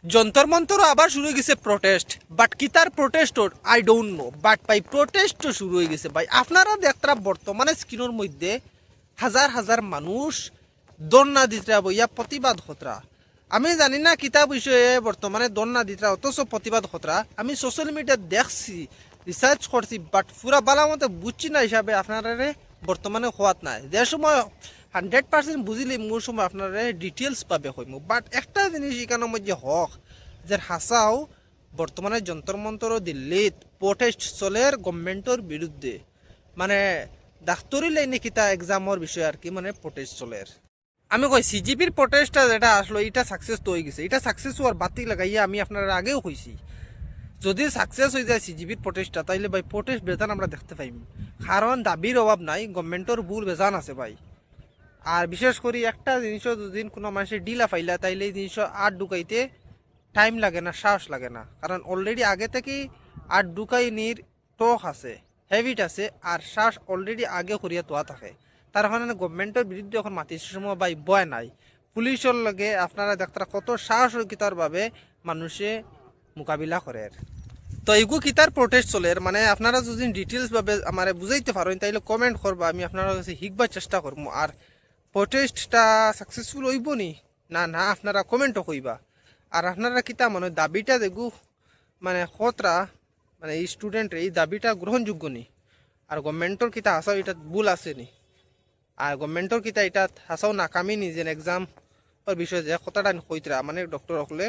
যন্তর মন্তর আবার শুরু হয়ে গেছে প্রটেস্ট, বাট কিতার protest I don't know, but ভাই প্রটেস্ট শুরু হয়ে গেছে ভাই। আপনারা দেখতারা বর্তমানে স্ক্রিনের মধ্যে হাজার হাজার মানুষ দন্না দিতরা বইয়া প্রতিবাদ হতরা। আমি জানি না কিতা বিষয়ে বর্তমানে দন্না দিতরা, অথচ প্রতিবাদ হতরা আমি সোশ্যাল মিডিয়া দেখছি, রিসার্চ করছি, বাট পুরা বালা মতো বুঝছি না হিসাবে আপনারা বর্তমানে হওয়াত নাই। যে সময় 100% বুঝিলে মোর সময় আপনারা ডিটেলস পাবে হইম, বাট একটা জিনিস এখানের মধ্যে হক যে হাসাও বর্তমানে যন্তর মন্তর দিল্লিত প্রোটেস্ট চলের গভর্নমেন্টর বিরুদ্ধে, মানে ডাক্তারি লাইনে কিতা এক্সামর বিষয় আর কি, মানে প্রোটেস্ট চলের। আমি কই সিজিপির প্রোটেস্টটা যেটা আসলো এটা সাকসেস তো হয়ে গেছে, এটা সাকসেস হওয়ার বাতি লাগাইয়া আমি আপনারা আগেও কইছি যদি সাকসেস হয়ে যায় সিজিবির প্রোটেস্টটা তাইলে ভাই প্রোটেস্ট বেজান আমরা দেখতে পাইম, কারণ দাবির অভাব নাই, গভর্নমেন্টর ভুল বেজান আছে ভাই। আর বিশেষ করে একটা জিনিস যদি কোনো মানুষের ডিলা ফাইলা তাইলে এই জিনিস আর ঢুকাইতে টাইম লাগে না, সাহস লাগে না, কারণ অলরেডি আগে থেকেই আর ঢুকাই নির টক আছে, হ্যাবিট আছে, আর শ্বাস অলরেডি আগে করিয়া তোয়া থাকে। তার কারণে গভর্নমেন্টের বিরুদ্ধে এখন মাতির সময় ভাই বয় নাই, পুলিশের লগে আপনারা দেখতারা কত সাহসিকতার ভাবে মানুষে মোকাবিলা করে। তো এইগু কিতার প্রোটেস্ট চলে, মানে আপনারা যদি ডিটেলস ভাবে আমার বুঝাইতে পারেন তাইলে কমেন্ট করবা, আমি আপনার কাছে শিখবার চেষ্টা করবো। আর প্রোটেস্টটা সাকসেসফুল হইব নি না না আপনারা কমেন্টও কইবা। আর আপনারা কিতা মানে দাবিটা দেখু মানে কতরা মানে এই স্টুডেন্টের এই দাবিটা গ্রহণযোগ্য নি, আর গভর্নমেন্টর কিতা হাসাও এটা ভুল আছে নি, আর গভর্নমেন্টর কিতা এটা হাসাও নাকামি নি, যে এক্সাম বিষয়ে যে কথাটা কইতরা মানে ডক্টর হকলে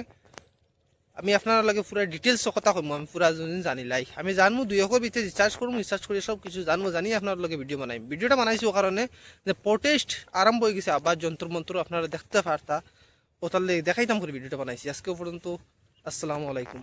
আমি আপনার লাগে পুরা ডিটেলস কথা কইম, আমি পুরা জানিলাই আমি জানবো, দুই অক্ষর ভিতরে রিসার্চ করবো, রিসার্চ করে সব কিছু জানবো, জানি আপনার লগে ভিডিও বানাই। ভিডিওটা বানাইছি ও কারণে যে প্রোটেস্ট আরম্ভ হয়ে গেছে আবার যন্ত্র মন্ত্র আপনারা দেখতে পারতা, ওটার লেগে দেখাইতাম করে ভিডিওটা বানাইছি। আজকে পর্যন্ত আসসালামু আলাইকুম।